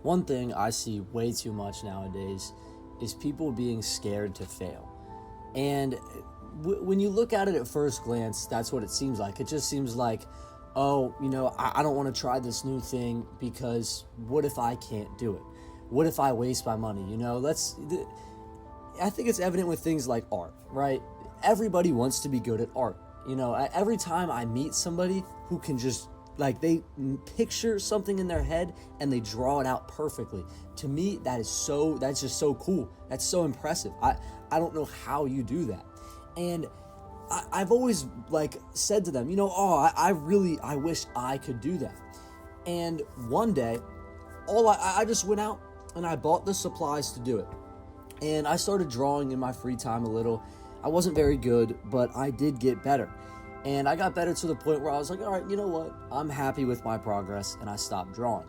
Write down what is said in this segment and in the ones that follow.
one thing I see way too much nowadays is people being scared to fail. And when you look at it at first glance, that's what it seems like. It just seems like, oh, I don't want to try this new thing because what if I can't do it? What if I waste my money? I think it's evident with things like art, right? Everybody wants to be good at art. Every time I meet somebody who can just, they picture something in their head and they draw it out perfectly. To me, that's just so cool. That's so impressive. I don't know how you do that. And I've always said to them, I wish I could do that. And one day, I just went out and I bought the supplies to do it. And I started drawing in my free time a little. I wasn't very good, but I did get better. And I got better to the point where I was like, all right, you know what? I'm happy with my progress, and I stopped drawing.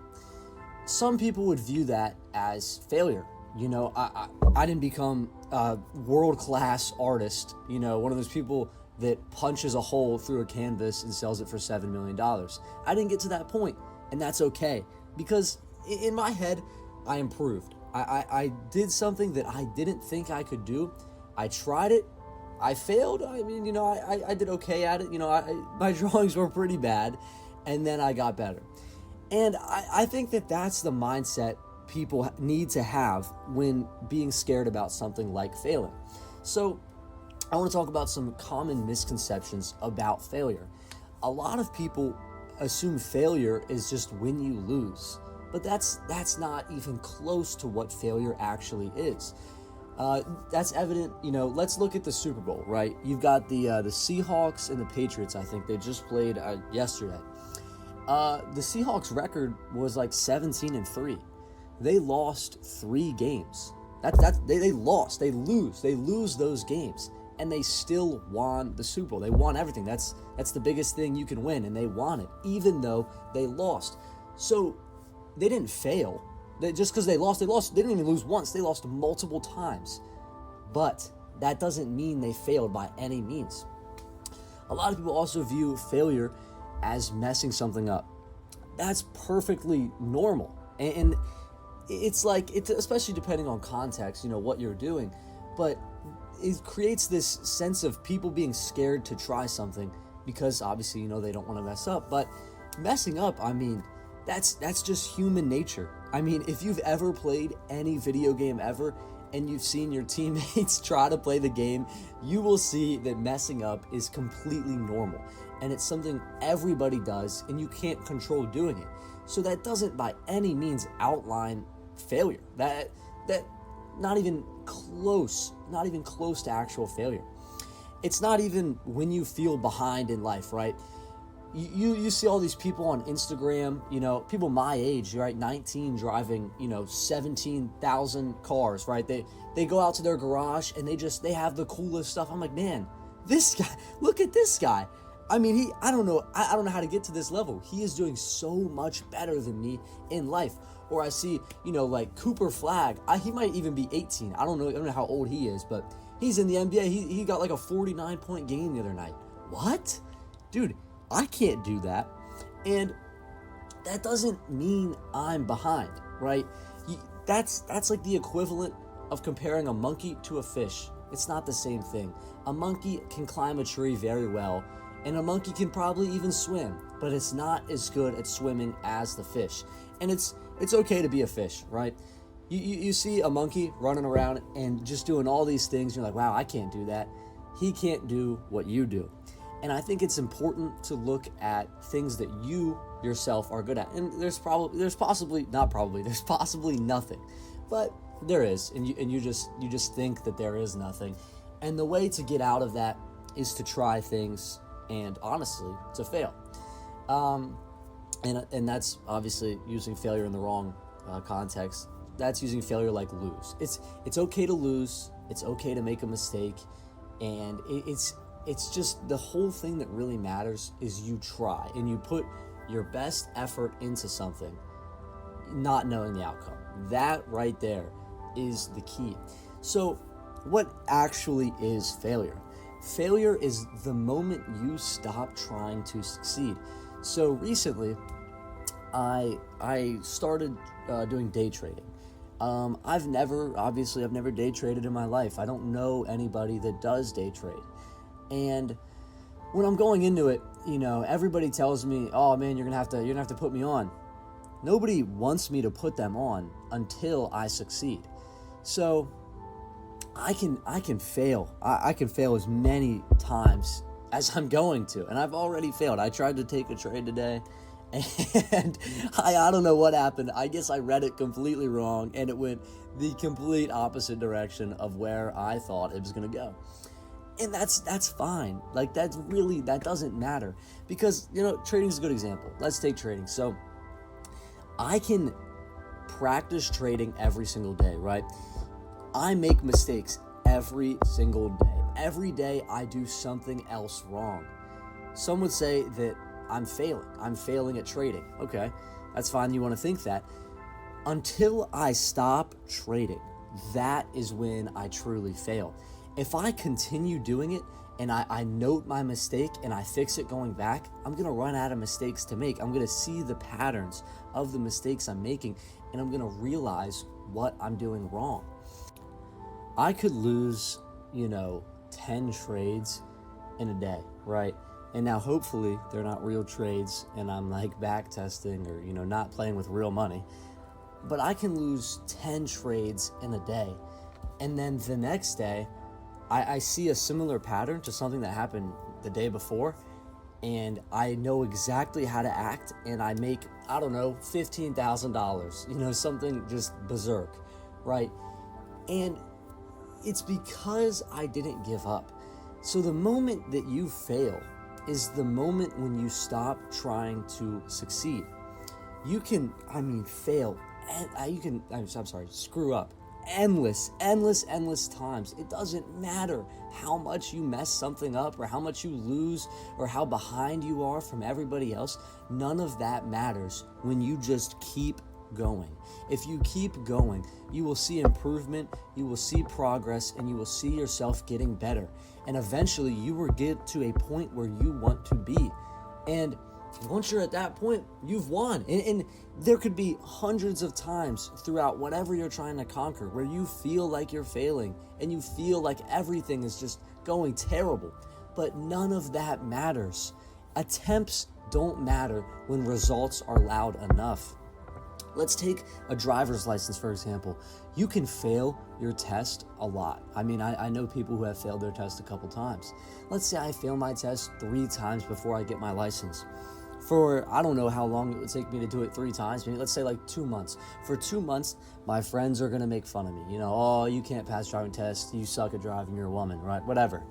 Some people would view that as failure. I didn't become a world-class artist, one of those people that punches a hole through a canvas and sells it for $7 million. I didn't get to that point, and that's okay, because in my head, I improved. I did something that I didn't think I could do. I tried it. I failed. I did okay at it. My drawings were pretty bad, and then I got better. And I think that that's the mindset people need to have when being scared about something like failing. So I want to talk about some common misconceptions about failure. A lot of people assume failure is just when you lose, but that's not even close to what failure actually is. That's evident, let's look at the Super Bowl, right? You've got the Seahawks and the Patriots. I think they just played yesterday. The Seahawks record was 17-3. They lost 3 games. They lost. They lose those games, and they still won the Super Bowl. They won everything. That's the biggest thing you can win, and they won it, even though they lost. So they didn't fail. Just because they lost. They didn't even lose once. They lost multiple times. But that doesn't mean they failed by any means. A lot of people also view failure as messing something up. That's perfectly normal. And it's especially depending on context, what you're doing. But it creates this sense of people being scared to try something because obviously, they don't want to mess up. But messing up, that's just human nature. If you've ever played any video game ever and you've seen your teammates try to play the game, you will see that messing up is completely normal. And it's something everybody does, and you can't control doing it. So that doesn't by any means outline failure. That not even close to actual failure. It's not even when you feel behind in life, right? You see all these people on Instagram, people my age, right, 19, driving, 17,000 cars, right? They go out to their garage and they have the coolest stuff. I'm like, man, this guy, look at this guy. I don't know how to get to this level. He is doing so much better than me in life. Or I see, Cooper Flagg. He might even be 18. I don't know how old he is, but he's in the NBA. He got a 49-point game the other night. What? Dude, I can't do that. And that doesn't mean I'm behind, right? That's like the equivalent of comparing a monkey to a fish. It's not the same thing. A monkey can climb a tree very well, and a monkey can probably even swim, but it's not as good at swimming as the fish. And it's okay to be a fish, right? You see a monkey running around and just doing all these things, you're like, wow, I can't do that. He can't do what you do. And I think it's important to look at things that you yourself are good at. And there's possibly nothing, but there is. And you just think that there is nothing. And the way to get out of that is to try things and honestly to fail. And that's obviously using failure in the wrong context. That's using failure like lose. It's okay to lose. It's okay to make a mistake. And it's just the whole thing that really matters is you try and you put your best effort into something, not knowing the outcome. That right there is the key. So what actually is failure? Failure is the moment you stop trying to succeed. So recently, I started doing day trading. I've never day traded in my life. I don't know anybody that does day trade. And when I'm going into it, everybody tells me, "Oh man, you're gonna have to put me on." Nobody wants me to put them on until I succeed. So I can fail. I can fail as many times as I'm going to, and I've already failed. I tried to take a trade today, and I don't know what happened. I guess I read it completely wrong, and it went the complete opposite direction of where I thought it was going to go. And that's fine. Like, that doesn't matter, because trading is a good example. Let's take trading. So I can practice trading every single day, right? I make mistakes every single day. Every day I do something else wrong. Some would say that I'm failing at trading. Okay, that's fine. You want to think that. Until I stop trading, that is when I truly fail. If I continue doing it and I note my mistake and I fix it going back, I'm going to run out of mistakes to make. I'm going to see the patterns of the mistakes I'm making, and I'm going to realize what I'm doing wrong. I could lose, 10 trades in a day, right? And now hopefully they're not real trades and I'm like back testing or, not playing with real money. But I can lose 10 trades in a day. And then the next day, I see a similar pattern to something that happened the day before, and I know exactly how to act, and I make, $15,000, something just berserk, right? And it's because I didn't give up. So the moment that you fail is the moment when you stop trying to succeed. You can, fail, and screw up endless times. It doesn't matter how much you mess something up or how much you lose or how behind you are from everybody else. None of that matters when you just keep going. If you keep going, you will see improvement, you will see progress, and you will see yourself getting better. And eventually you will get to a point where you want to be. And once you're at that point, you've won. And there could be hundreds of times throughout whatever you're trying to conquer where you feel like you're failing and you feel like everything is just going terrible. But none of that matters. Attempts don't matter when results are loud enough. Let's take a driver's license, for example. You can fail your test a lot. I know people who have failed their test a couple times. Let's say I fail my test 3 times before I get my license. For, I don't know how long it would take me to do it 3 times. Maybe let's say like 2 months. For 2 months, my friends are going to make fun of me. Oh, you can't pass driving tests. You suck at driving. You're a woman, right? Whatever.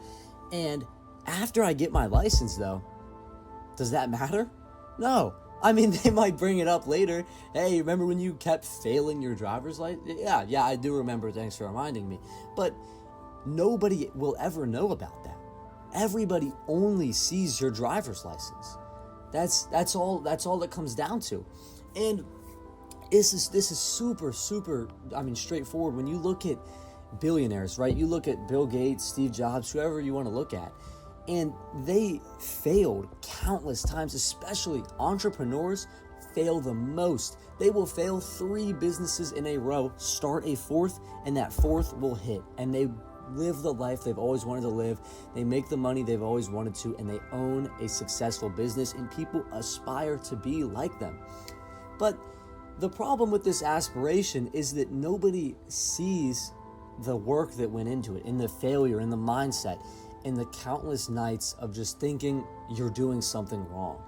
And after I get my license, though, does that matter? No. They might bring it up later. Hey, remember when you kept failing your driver's license? Yeah, I do remember. Thanks for reminding me. But nobody will ever know about that. Everybody only sees your driver's license. That's all that comes down to. And this is super straightforward. When you look at billionaires, right? You look at Bill Gates, Steve Jobs, whoever you want to look at, and they failed countless times. Especially entrepreneurs fail the most. They will fail 3 businesses in a row, start a 4th, and that 4th will hit, and they live the life they've always wanted to live. They make the money they've always wanted to, and they own a successful business, and people aspire to be like them. But the problem with this aspiration is that nobody sees the work that went into it, in the failure, in the mindset, in the countless nights of just thinking you're doing something wrong,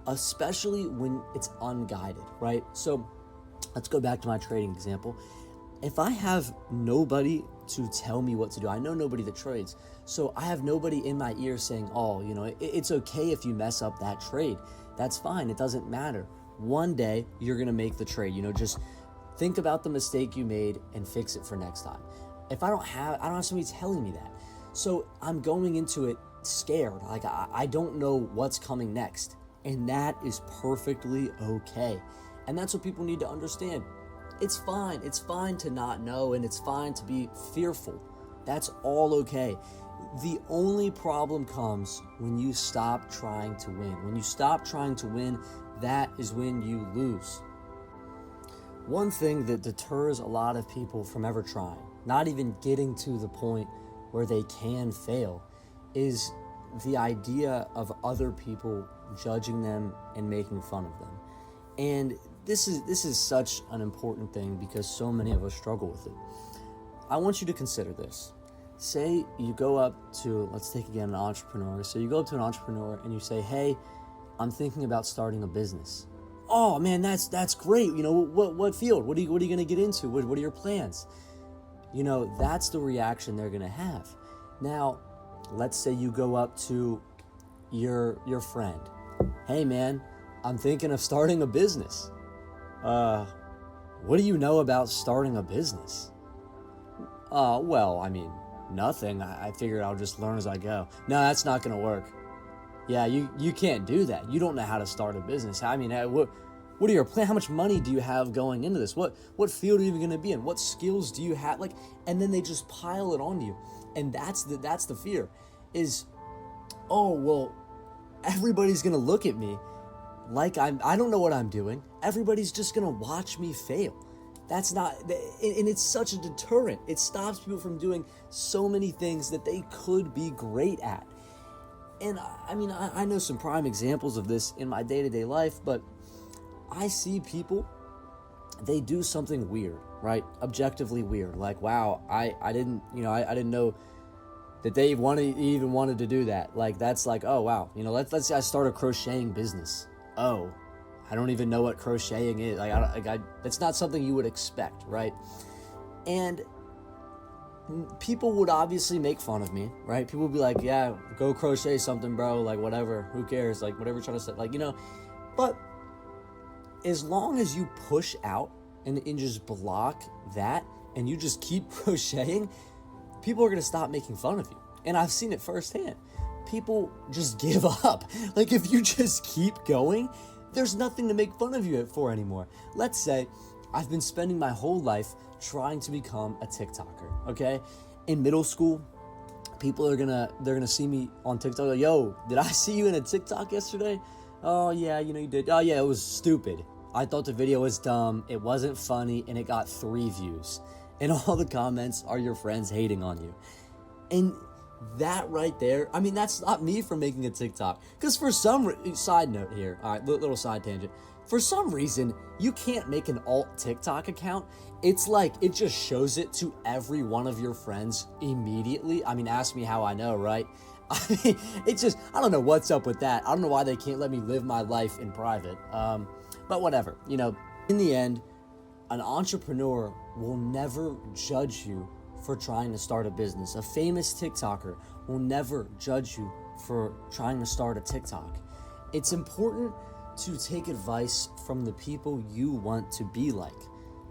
especially when it's unguided, right? So let's go back to my trading example. If I have nobody to tell me what to do, I know nobody that trades, so I have nobody in my ear saying, it's okay if you mess up that trade. That's fine. It doesn't matter. One day you're going to make the trade. Just think about the mistake you made and fix it for next time. If I don't have somebody telling me that. So I'm going into it scared. Like I don't know what's coming next. And that is perfectly okay. And that's what people need to understand. It's fine. It's fine to not know, and it's fine to be fearful. That's all okay. The only problem comes when you stop trying to win. When you stop trying to win, that is when you lose. One thing that deters a lot of people from ever trying, not even getting to the point where they can fail, is the idea of other people judging them and making fun of them. And this is such an important thing because so many of us struggle with it. I want you to consider this. Say you go up to, let's take again an entrepreneur. So you go up to an entrepreneur and you say, hey, I'm thinking about starting a business. Oh man, that's great. What field? What are you going to get into? What are your plans? That's the reaction they're going to have. Now, let's say you go up to your friend. Hey man, I'm thinking of starting a business. What do you know about starting a business? Well, I mean, nothing. I figured I'll just learn as I go. No, that's not going to work. Yeah, you can't do that. You don't know how to start a business. I mean, what are your plans? How much money do you have going into this? What field are you going to be in? What skills do you have? And then they just pile it on you. And that's the fear is, oh, well, everybody's going to look at me like I don't know what I'm doing. Everybody's just going to watch me fail. That's not, and it's such a deterrent. It stops people from doing so many things that they could be great at. And I mean, I know some prime examples of this in my day-to-day life, but I see people, they do something weird, right? Objectively weird. Like, wow, I didn't know that they even wanted to do that. Like, that's like, oh, wow. Let's say I start a crocheting business. Oh, I don't even know what crocheting is. That's not something you would expect, right? And people would obviously make fun of me, right? People would be like, yeah, go crochet something, bro. Like, whatever. Who cares? Like, whatever you're trying to say. But as long as you push out and just block that and you just keep crocheting, people are going to stop making fun of you. And I've seen it firsthand. People just give up. Like, if you just keep going, there's nothing to make fun of you for anymore. Let's say I've been spending my whole life trying to become a TikToker, okay? In middle school, people they're gonna see me on TikTok. Like, yo, did I see you in a TikTok yesterday? Oh yeah, you did. Oh yeah, it was stupid. I thought the video was dumb. It wasn't funny, and it got 3 views. And all the comments are your friends hating on you. And that right there, I mean, that's not me for making a TikTok. Because for some side note here, all right, little side tangent. For some reason, you can't make an alt TikTok account. It's like, it just shows it to every one of your friends immediately. I mean, ask me how I know, right? I mean, it's just, I don't know what's up with that. I don't know why they can't let me live my life in private. But whatever, in the end, an entrepreneur will never judge you for trying to start a business. A famous TikToker will never judge you for trying to start a TikTok. It's important to take advice from the people you want to be like.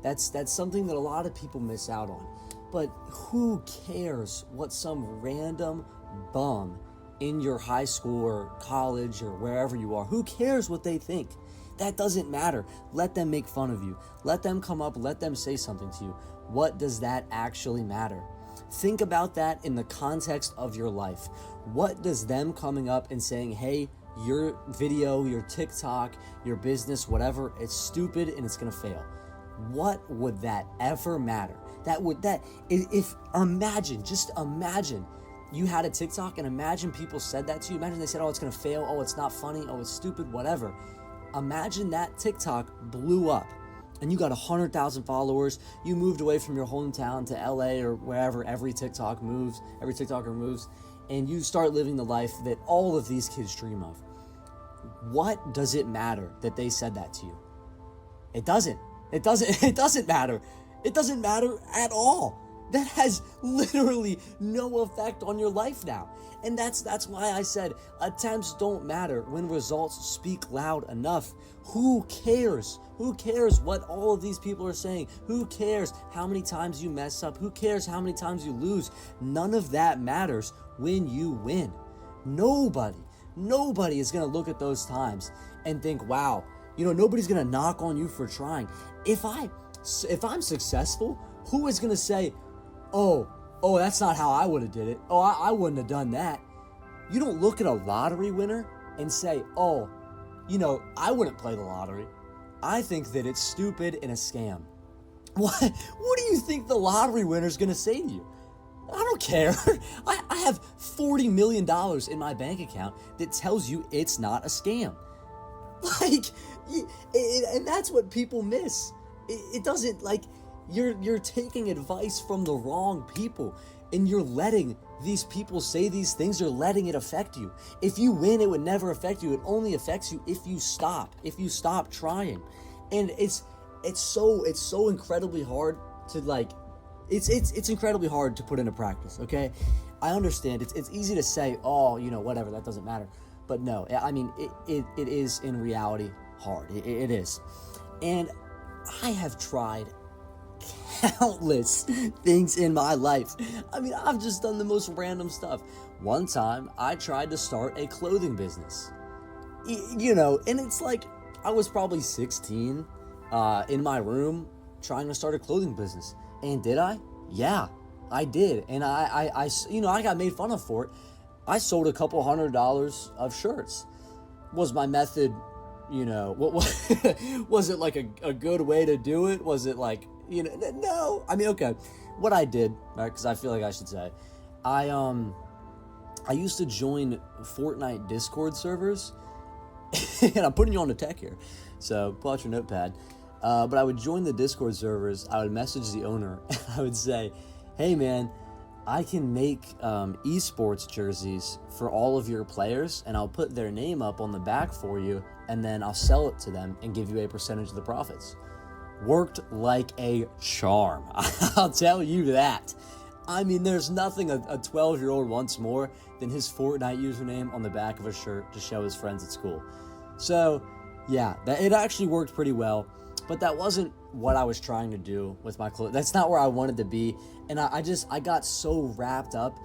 That's something that a lot of people miss out on. But who cares what some random bum in your high school or college or wherever you are, who cares what they think? That doesn't matter. Let them make fun of you. Let them come up, let them say something to you. What does that actually matter? Think about that in the context of your life. What does them coming up and saying, hey, your video, your TikTok, your business, whatever, it's stupid and it's gonna fail. What would that ever matter? Just imagine you had a TikTok and imagine people said that to you. Imagine they said, oh, it's gonna fail, oh, it's not funny, oh, it's stupid, whatever. Imagine that TikTok blew up and you got 100,000 followers. You moved away from your hometown to LA or wherever every TikToker moves, and you start living the life that all of these kids dream of. What does it matter that they said that to you? It doesn't matter. It doesn't matter at all. That has literally no effect on your life now. And that's why I said attempts don't matter when results speak loud enough. Who cares? Who cares what all of these people are saying? Who cares how many times you mess up? Who cares how many times you lose? None of that matters when you win. Nobody is going to look at those times and think, wow, nobody's going to knock on you for trying. If I'm successful, who is going to say, oh, that's not how I would have did it. Oh, I wouldn't have done that. You don't look at a lottery winner and say, oh, I wouldn't play the lottery. I think that it's stupid and a scam. What do you think the lottery winner's gonna say to you? I don't care. I have $40 million in my bank account that tells you it's not a scam. And that's what people miss. It doesn't, you're taking advice from the wrong people, and you're letting these people say these things. You're letting it affect you. If you win, it would never affect you. It only affects you if you stop trying. And it's so incredibly hard to it's incredibly hard to put into practice. Okay, I understand. It's easy to say, oh, whatever, that doesn't matter. But no, I mean, it is in reality hard. It is. And I have tried countless things in my life. I mean, I've just done the most random stuff. One time, I tried to start a clothing business. And it's like, I was probably 16 in my room trying to start a clothing business. And did I? Yeah, I did. And I got made fun of for it. I sold a couple $100 of shirts. Was my method, what was it like a good way to do it? Was it like, no. I mean, okay. What I did, right, because I feel like I should say, I used to join Fortnite Discord servers, and I'm putting you on the tech here, so pull out your notepad. But I would join the Discord servers. I would message the owner, and I would say, hey man, I can make esports jerseys for all of your players, and I'll put their name up on the back for you, and then I'll sell it to them and give you a percentage of the profits. Worked like a charm. I'll tell you that. I mean, there's nothing a 12-year-old wants more than his Fortnite username on the back of a shirt to show his friends at school. So, yeah, it actually worked pretty well, but that wasn't what I was trying to do with my clothes. That's not where I wanted to be, and I got so wrapped up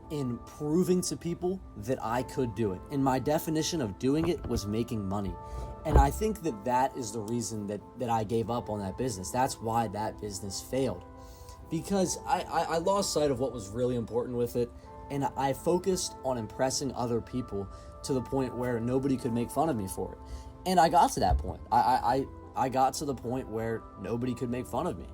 in proving to people that I could do it. And my definition of doing it was making money. And I think that is the reason that I gave up on that business. That's why that business failed. Because I lost sight of what was really important with it, and I focused on impressing other people to the point where nobody could make fun of me for it. And I got to that point. I got to the point where nobody could make fun of me,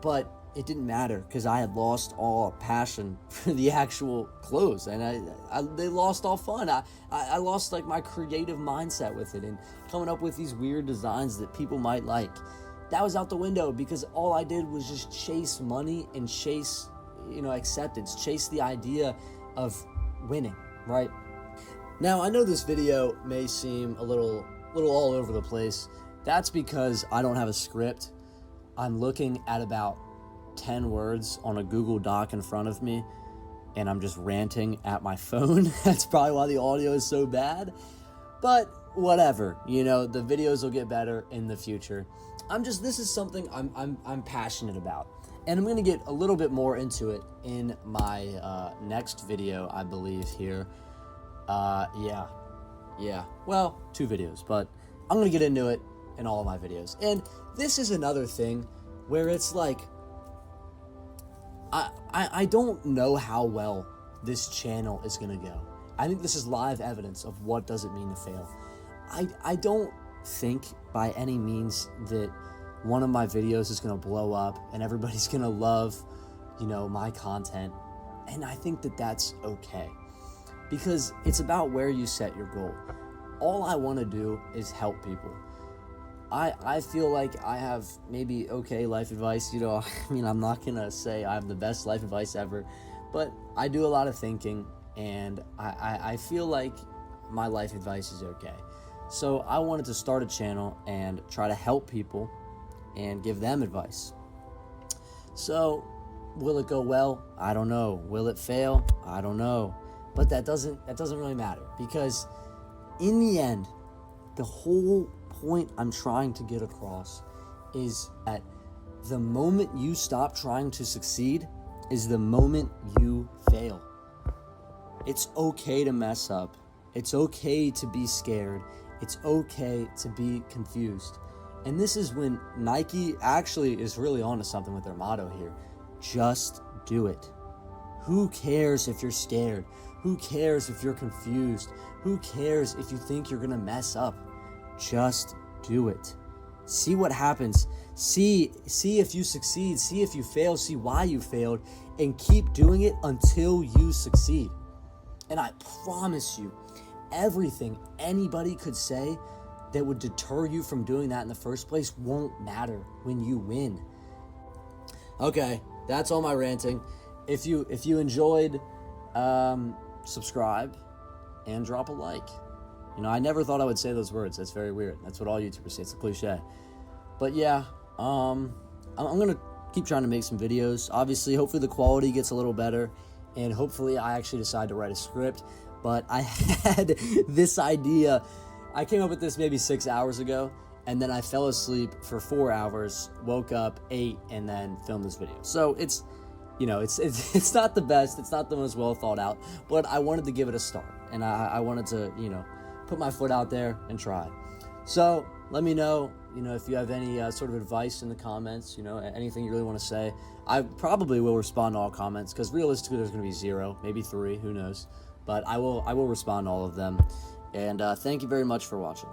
But it didn't matter because I had lost all passion for the actual clothes, and they lost all fun. I lost my creative mindset with it and coming up with these weird designs that people might like. That was out the window because all I did was just chase money and chase, acceptance, chase the idea of winning, right? Now, I know this video may seem a little all over the place. That's because I don't have a script. I'm looking at about 10 words on a Google Doc in front of me, and I'm just ranting at my phone. That's probably why the audio is so bad, but whatever, the videos will get better in the future. This is something I'm passionate about, and I'm going to get a little bit more into it in my next video, I believe here. Well, 2 videos, but I'm going to get into it in all of my videos. And this is another thing where it's like, I don't know how well this channel is going to go. I think this is live evidence of what does it mean to fail. I don't think by any means that one of my videos is going to blow up and everybody's going to love, my content. And I think that that's okay, because it's about where you set your goal. All I want to do is help people. I feel like I have maybe okay life advice, I'm not going to say I have the best life advice ever, but I do a lot of thinking, and I feel like my life advice is okay. So I wanted to start a channel and try to help people and give them advice. So will it go well? I don't know. Will it fail? I don't know. But that doesn't really matter, because in the end, the whole point I'm trying to get across is that the moment you stop trying to succeed is the moment you fail. It's okay to mess up. It's okay to be scared. It's okay to be confused. And this is when Nike actually is really onto something with their motto here. Just do it. Who cares if you're scared? Who cares if you're confused? Who cares if you think you're gonna mess up? Just do it. See what happens. See if you succeed. See if you fail. See why you failed. And keep doing it until you succeed. And I promise you, everything anybody could say that would deter you from doing that in the first place won't matter when you win. Okay, that's all my ranting. If you enjoyed, subscribe and drop a like. You know, I never thought I would say those words. That's very weird. That's what all YouTubers say. It's a cliche. But yeah, I'm gonna keep trying to make some videos. Obviously, hopefully the quality gets a little better, and hopefully I actually decide to write a script. But I had this idea. I came up with this maybe 6 hours ago, and then I fell asleep for 4 hours, woke up, ate, and then filmed this video. So it's, you know, it's not the best. It's not the most well thought out, but I wanted to give it a start, and I wanted to, you know, put my foot out there and try. So let me know, you know, if you have any sort of advice in the comments, you know, anything you really want to say. I probably will respond to all comments, because realistically there's going to be 0, maybe 3, who knows. But I will respond to all of them. And thank you very much for watching.